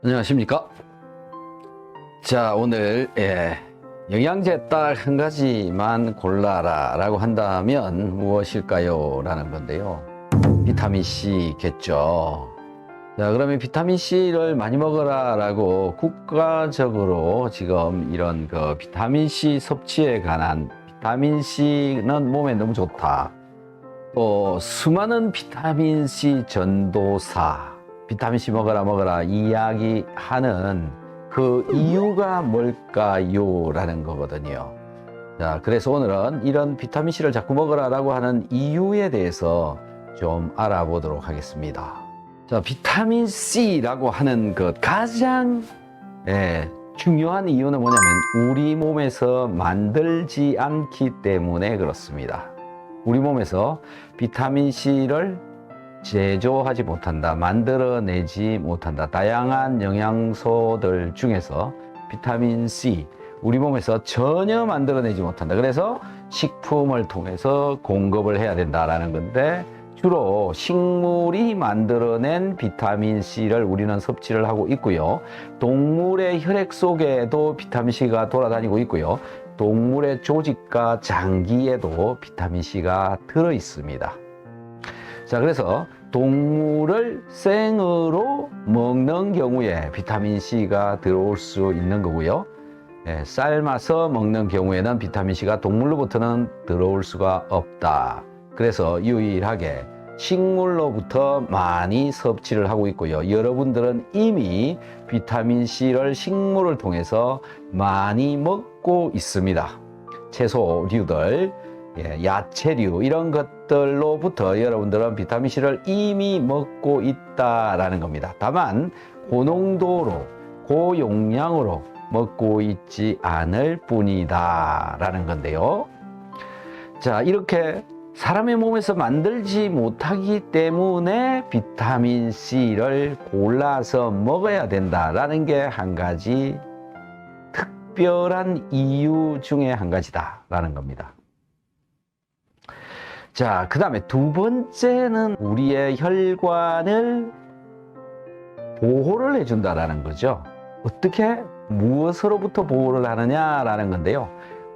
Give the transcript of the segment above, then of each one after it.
안녕하십니까. 자, 오늘 영양제 딱 한 가지만 골라라 라고 한다면 무엇일까요? 라는 건데요. 비타민C겠죠. 자, 그러면 비타민C를 많이 먹어라 라고 국가적으로 지금 이런 그 비타민C 섭취에 관한, 비타민C는 몸에 너무 좋다, 또 수많은 비타민C 전도사, 비타민C 먹어라 이야기하는 그 이유가 뭘까요? 라는 거거든요. 자, 그래서 오늘은 이런 비타민C를 자꾸 먹어라라고 하는 이유에 대해서 좀 알아보도록 하겠습니다. 자, 비타민C라고 하는 그 가장 중요한 이유는 뭐냐면 우리 몸에서 만들지 않기 때문에 그렇습니다. 우리 몸에서 비타민C를 제조하지 못한다, 만들어내지 못한다. 다양한 영양소들 중에서 비타민C, 우리 몸에서 전혀 만들어내지 못한다. 그래서 식품을 통해서 공급을 해야 된다라는 건데, 주로 식물이 만들어낸 비타민C를 우리는 섭취를 하고 있고요. 동물의 혈액 속에도 비타민C가 돌아다니고 있고요. 동물의 조직과 장기에도 비타민C가 들어 있습니다. 자, 그래서 동물을 생으로 먹는 경우에 비타민C가 들어올 수 있는 거고요. 삶아서 먹는 경우에는 비타민C가 동물로부터는 들어올 수가 없다. 그래서 유일하게 식물로부터 많이 섭취를 하고 있고요. 여러분들은 이미 비타민C를 식물을 통해서 많이 먹고 있습니다. 채소류들, 야채류 이런 것들로부터 여러분들은 비타민C를 이미 먹고 있다라는 겁니다. 다만 고농도로, 고용량으로 먹고 있지 않을 뿐이다 라는 건데요. 자, 이렇게 사람의 몸에서 만들지 못하기 때문에 비타민C를 골라서 먹어야 된다라는 게 한 가지 특별한 이유 중에 한 가지다라는 겁니다. 자, 그 다음에 두 번째는 우리의 혈관을 보호를 해준다라는 거죠. 어떻게, 무엇으로부터 보호를 하느냐라는 건데요.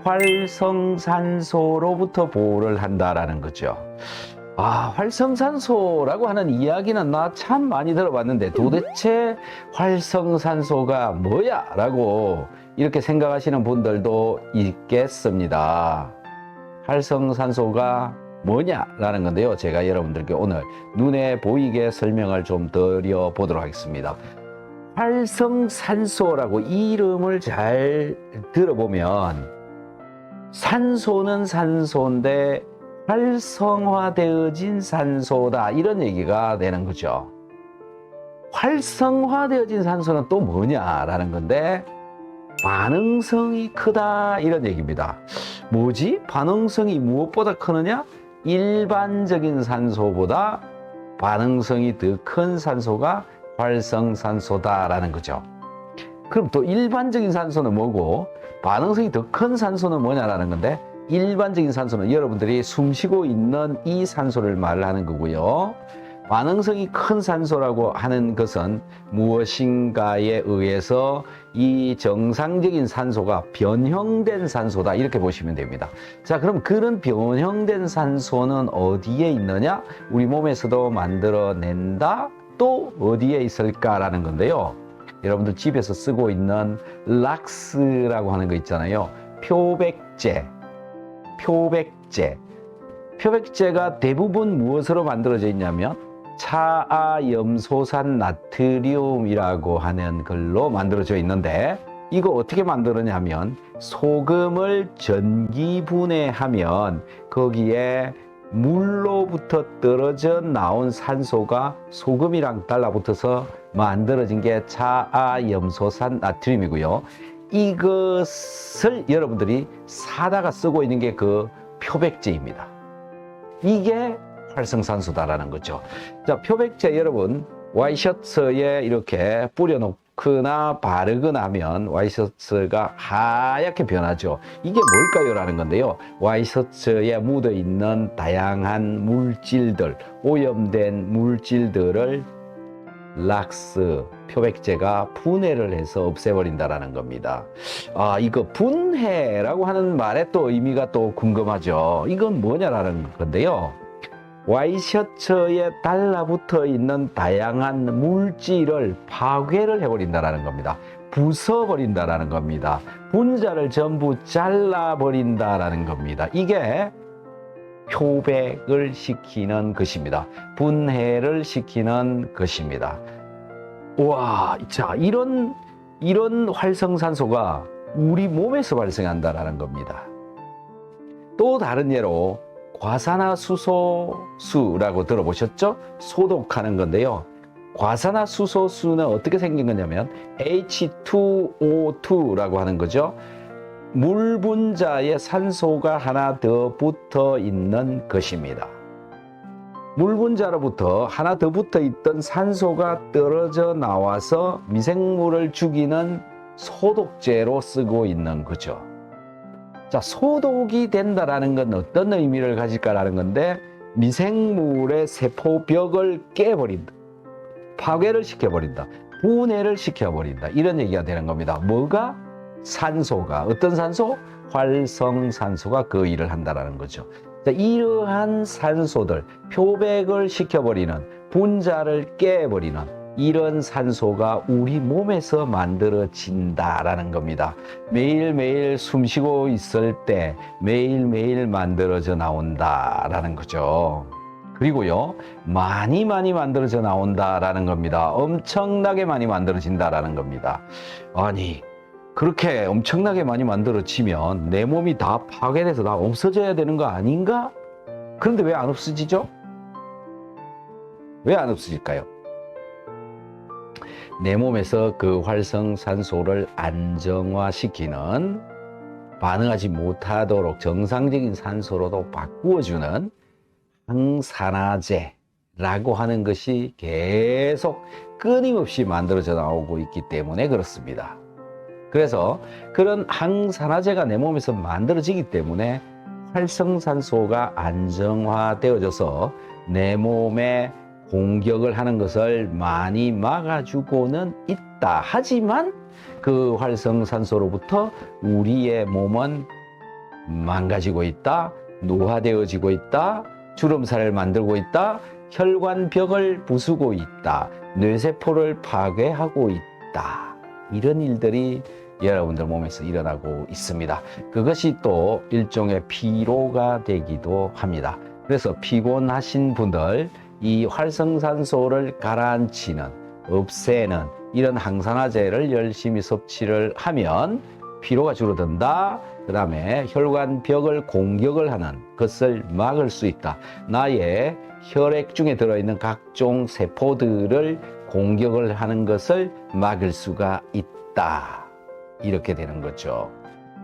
활성산소로부터 보호를 한다라는 거죠. 아, 활성산소라고 하는 이야기는 나 참 많이 들어봤는데 도대체 활성산소가 뭐야? 라고 이렇게 생각하시는 분들도 있겠습니다. 활성산소가 뭐냐라는 건데요. 제가 여러분들께 오늘 눈에 보이게 설명을 좀 드려보도록 하겠습니다. 활성산소라고 이름을 잘 들어보면 산소는 산소인데 활성화되어진 산소다, 이런 얘기가 되는 거죠. 활성화되어진 산소는 또 뭐냐라는 건데, 반응성이 크다, 이런 얘기입니다. 뭐지? 반응성이 무엇보다 크느냐? 일반적인 산소보다 반응성이 더 큰 산소가 활성산소다라는 거죠. 그럼 또 일반적인 산소는 뭐고 반응성이 더 큰 산소는 뭐냐라는 건데, 일반적인 산소는 여러분들이 숨쉬고 있는 이 산소를 말하는 거고요. 반응성이 큰 산소라고 하는 것은 무엇인가에 의해서 이 정상적인 산소가 변형된 산소다, 이렇게 보시면 됩니다. 자, 그럼 그런 변형된 산소는 어디에 있느냐? 우리 몸에서도 만들어낸다. 또 어디에 있을까라는 건데요. 여러분들 집에서 쓰고 있는 락스라고 하는 거 있잖아요. 표백제가 대부분 무엇으로 만들어져 있냐면 차아염소산 나트륨이라고 하는 걸로 만들어져 있는데, 이거 어떻게 만들었냐면 소금을 전기분해하면 거기에 물로부터 떨어져 나온 산소가 소금이랑 달라붙어서 만들어진 게 차아염소산 나트륨이고요. 이것을 여러분들이 사다가 쓰고 있는 게 그 표백제입니다. 이게 활성산소다라는 거죠. 자, 표백제 여러분 와이셔츠에 이렇게 뿌려놓거나 바르거나 하면 와이셔츠가 하얗게 변하죠. 이게 뭘까요? 라는 건데요. 와이셔츠에 묻어있는 다양한 물질들, 오염된 물질들을 락스, 표백제가 분해를 해서 없애버린다라는 겁니다. 이거 분해라고 하는 말에 또 의미가 또 궁금하죠. 이건 뭐냐라는 건데요. 와이셔츠에 달라붙어 있는 다양한 물질을 파괴를 해버린다라는 겁니다. 부숴버린다라는 겁니다. 분자를 전부 잘라버린다라는 겁니다. 이게 표백을 시키는 것입니다. 분해를 시키는 것입니다. 와, 자, 이런 활성산소가 우리 몸에서 발생한다라는 겁니다. 또 다른 예로 과산화수소수라고 들어보셨죠? 소독하는 건데요. 과산화수소수는 어떻게 생긴 거냐면 H2O2라고 하는 거죠. 물 분자에 산소가 하나 더 붙어 있는 것입니다. 물 분자로부터 하나 더 붙어 있던 산소가 떨어져 나와서 미생물을 죽이는 소독제로 쓰고 있는 거죠. 자, 소독이 된다라는 건 어떤 의미를 가질까라는 건데, 미생물의 세포벽을 깨버린다, 파괴를 시켜버린다, 분해를 시켜버린다, 이런 얘기가 되는 겁니다. 뭐가? 산소가, 어떤 산소? 활성산소가 그 일을 한다라는 거죠. 자, 이러한 산소들, 표백을 시켜버리는, 분자를 깨버리는 이런 산소가 우리 몸에서 만들어진다라는 겁니다. 매일매일 숨쉬고 있을 때 매일매일 만들어져 나온다라는 거죠. 그리고요, 많이 만들어져 나온다라는 겁니다. 엄청나게 많이 만들어진다라는 겁니다. 아니, 그렇게 엄청나게 많이 만들어지면 내 몸이 다 파괴돼서 다 없어져야 되는 거 아닌가? 그런데 왜 안 없어지죠? 왜 안 없어질까요? 내 몸에서 그 활성산소를 안정화시키는, 반응하지 못하도록 정상적인 산소로도 바꾸어주는 항산화제라고 하는 것이 계속 끊임없이 만들어져 나오고 있기 때문에 그렇습니다. 그래서 그런 항산화제가 내 몸에서 만들어지기 때문에 활성산소가 안정화되어져서 내 몸에 공격을 하는 것을 많이 막아주고는 있다. 하지만 그 활성산소로부터 우리의 몸은 망가지고 있다, 노화되어지고 있다, 주름살을 만들고 있다, 혈관벽을 부수고 있다, 뇌세포를 파괴하고 있다. 이런 일들이 여러분들 몸에서 일어나고 있습니다. 그것이 또 일종의 피로가 되기도 합니다. 그래서 피곤하신 분들, 이 활성산소를 가라앉히는, 없애는 이런 항산화제를 열심히 섭취를 하면 피로가 줄어든다. 그 다음에 혈관벽을 공격을 하는 것을 막을 수 있다. 나의 혈액 중에 들어있는 각종 세포들을 공격을 하는 것을 막을 수가 있다. 이렇게 되는 거죠.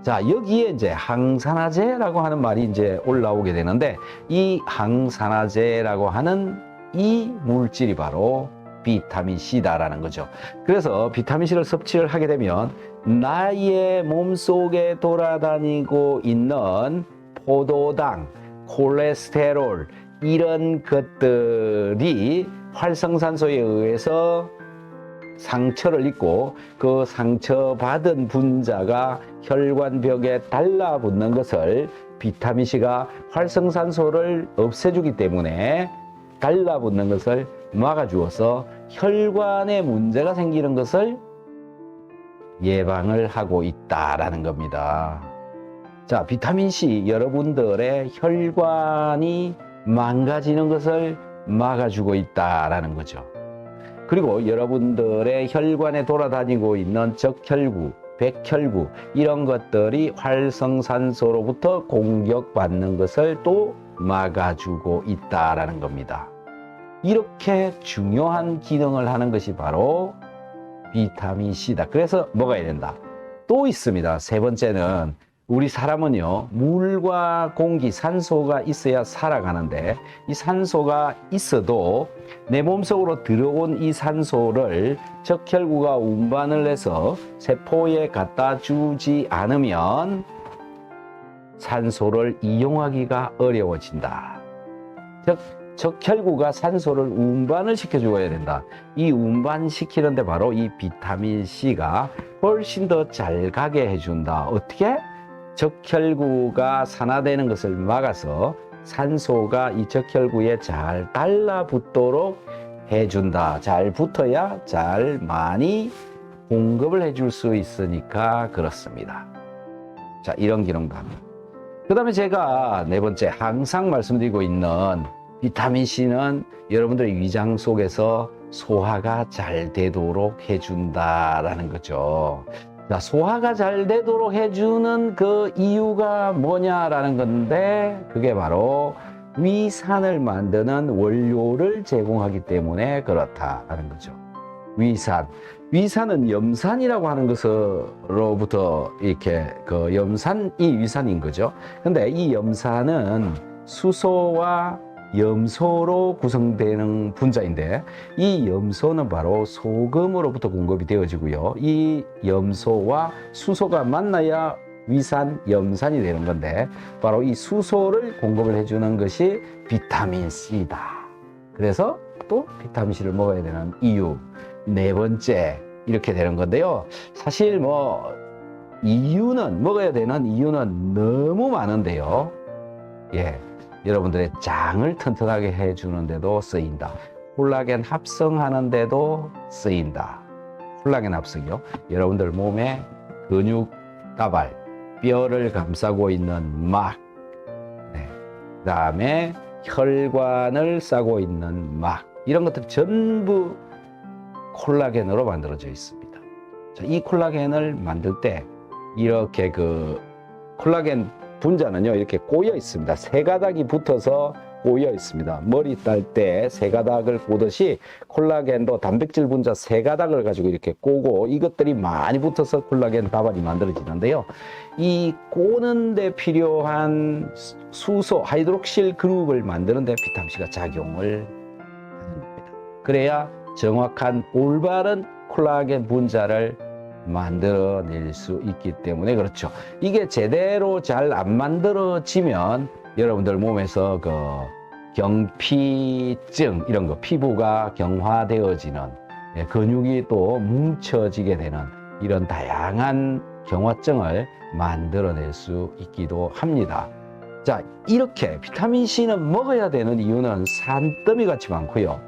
자, 여기에 이제 항산화제라고 하는 말이 이제 올라오게 되는데, 이 항산화제라고 하는 이 물질이 바로 비타민 C다라는 거죠. 그래서 비타민 C를 섭취를 하게 되면 나의 몸속에 돌아다니고 있는 포도당, 콜레스테롤, 이런 것들이 활성산소에 의해서 상처를 입고 그 상처받은 분자가 혈관벽에 달라붙는 것을 비타민C가 활성산소를 없애주기 때문에 달라붙는 것을 막아주어서 혈관에 문제가 생기는 것을 예방을 하고 있다라는 겁니다. 자, 비타민C 여러분들의 혈관이 망가지는 것을 막아주고 있다라는 거죠. 그리고 여러분들의 혈관에 돌아다니고 있는 적혈구, 백혈구, 이런 것들이 활성산소로부터 공격받는 것을 또 막아주고 있다라는 겁니다. 이렇게 중요한 기능을 하는 것이 바로 비타민C다. 그래서 먹어야 된다. 또 있습니다. 세 번째는, 우리 사람은요, 물과 공기, 산소가 있어야 살아가는데, 이 산소가 있어도 내 몸속으로 들어온 이 산소를 적혈구가 운반을 해서 세포에 갖다 주지 않으면 산소를 이용하기가 어려워진다. 즉, 적혈구가 산소를 운반을 시켜줘야 된다. 이 운반시키는데 바로 이 비타민 C가 훨씬 더 잘 가게 해준다. 어떻게? 적혈구가 산화되는 것을 막아서 산소가 이 적혈구에 잘 달라붙도록 해준다. 잘 붙어야 잘 많이 공급을 해줄 수 있으니까 그렇습니다. 자, 이런 기능도 합니다. 그 다음에 제가 네 번째 항상 말씀드리고 있는 비타민C는 여러분들의 위장 속에서 소화가 잘 되도록 해준다라는 거죠. 자, 소화가 잘 되도록 해주는 그 이유가 뭐냐라는 건데, 그게 바로 위산을 만드는 원료를 제공하기 때문에 그렇다라는 거죠. 위산은 염산이라고 하는 것으로부터 이렇게 그 염산이 위산인 거죠. 근데 이 염산은 수소와 염소로 구성되는 분자인데, 이 염소는 바로 소금으로부터 공급이 되어지고요. 이 염소와 수소가 만나야 위산, 염산이 되는 건데, 바로 이 수소를 공급을 해주는 것이 비타민 C다. 그래서 또 비타민 C를 먹어야 되는 이유. 네 번째, 이렇게 되는 건데요. 사실 먹어야 되는 이유는 너무 많은데요. 예. 여러분들의 장을 튼튼하게 해주는데도 쓰인다. 콜라겐 합성하는데도 쓰인다. 콜라겐 합성이요. 여러분들 몸에 근육 다발, 뼈를 감싸고 있는 막, 네. 그 다음에 혈관을 싸고 있는 막, 이런 것들 전부 콜라겐으로 만들어져 있습니다. 자, 이 콜라겐을 만들 때 이렇게 그 콜라겐 분자는요, 이렇게 꼬여 있습니다. 세 가닥이 붙어서 꼬여 있습니다. 머리 딸 때 세 가닥을 꼬듯이 콜라겐도 단백질 분자 세 가닥을 가지고 이렇게 꼬고, 이것들이 많이 붙어서 콜라겐 다발이 만들어지는데요. 이 꼬는 데 필요한 수소, 하이드록실 그룹을 만드는 데 비타민C가 작용을 하는 겁니다. 그래야 정확한 올바른 콜라겐 분자를 만들어낼 수 있기 때문에 그렇죠. 이게 제대로 잘 안 만들어지면 여러분들 몸에서 그 경피증, 이런 거, 피부가 경화되어지는, 근육이 또 뭉쳐지게 되는 이런 다양한 경화증을 만들어낼 수 있기도 합니다. 자, 이렇게 비타민C는 먹어야 되는 이유는 산더미 같이 많고요.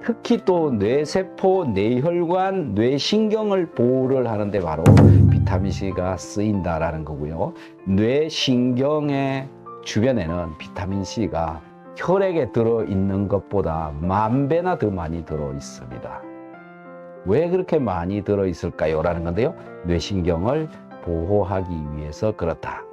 특히 또 뇌세포, 뇌혈관, 뇌신경을 보호를 하는데 바로 비타민C가 쓰인다라는 거고요. 뇌신경의 주변에는 비타민C가 혈액에 들어있는 것보다 10,000배나 더 많이 들어있습니다. 왜 그렇게 많이 들어있을까요? 라는 건데요. 뇌신경을 보호하기 위해서 그렇다.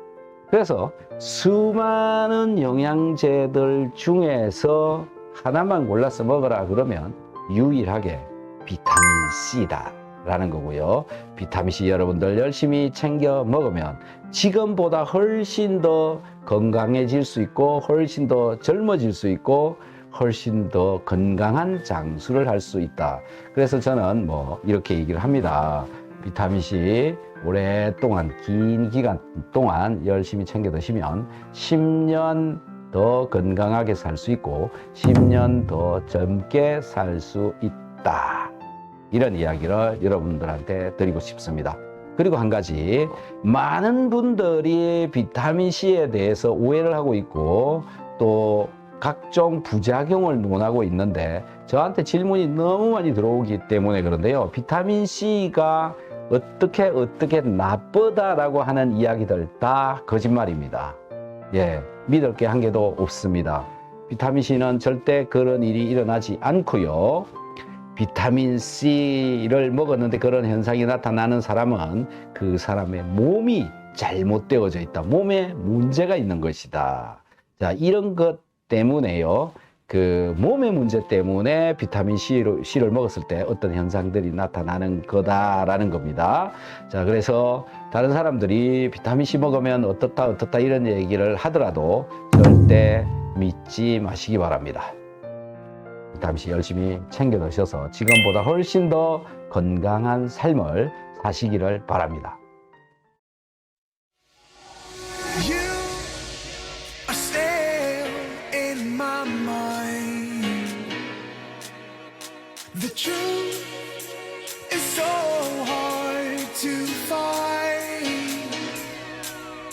그래서 수많은 영양제들 중에서 하나만 골라서 먹어라 그러면 유일하게 비타민C다 라는 거고요. 비타민C 여러분들 열심히 챙겨 먹으면 지금보다 훨씬 더 건강해질 수 있고, 훨씬 더 젊어질 수 있고, 훨씬 더 건강한 장수를 할 수 있다. 그래서 저는 이렇게 얘기를 합니다. 비타민C 오랫동안, 긴 기간 동안 열심히 챙겨 드시면 10년 더 건강하게 살 수 있고 10년 더 젊게 살 수 있다. 이런 이야기를 여러분들한테 드리고 싶습니다. 그리고 한 가지, 많은 분들이 비타민C에 대해서 오해를 하고 있고 또 각종 부작용을 논하고 있는데, 저한테 질문이 너무 많이 들어오기 때문에 그런데요. 비타민C가 어떻게 나쁘다라고 하는 이야기들 다 거짓말입니다. 예, 믿을 게 한 개도 없습니다. 비타민C는 절대 그런 일이 일어나지 않고요. 비타민C를 먹었는데 그런 현상이 나타나는 사람은 그 사람의 몸이 잘못되어져 있다. 몸에 문제가 있는 것이다. 자, 이런 것 때문에요. 그 몸의 문제 때문에 비타민C를 먹었을 때 어떤 현상들이 나타나는 거다라는 겁니다. 자, 그래서 다른 사람들이 비타민C 먹으면 어떻다 이런 얘기를 하더라도 절대 믿지 마시기 바랍니다. 비타민C 열심히 챙겨 드셔서 지금보다 훨씬 더 건강한 삶을 사시기를 바랍니다. You are still in my mind. The truth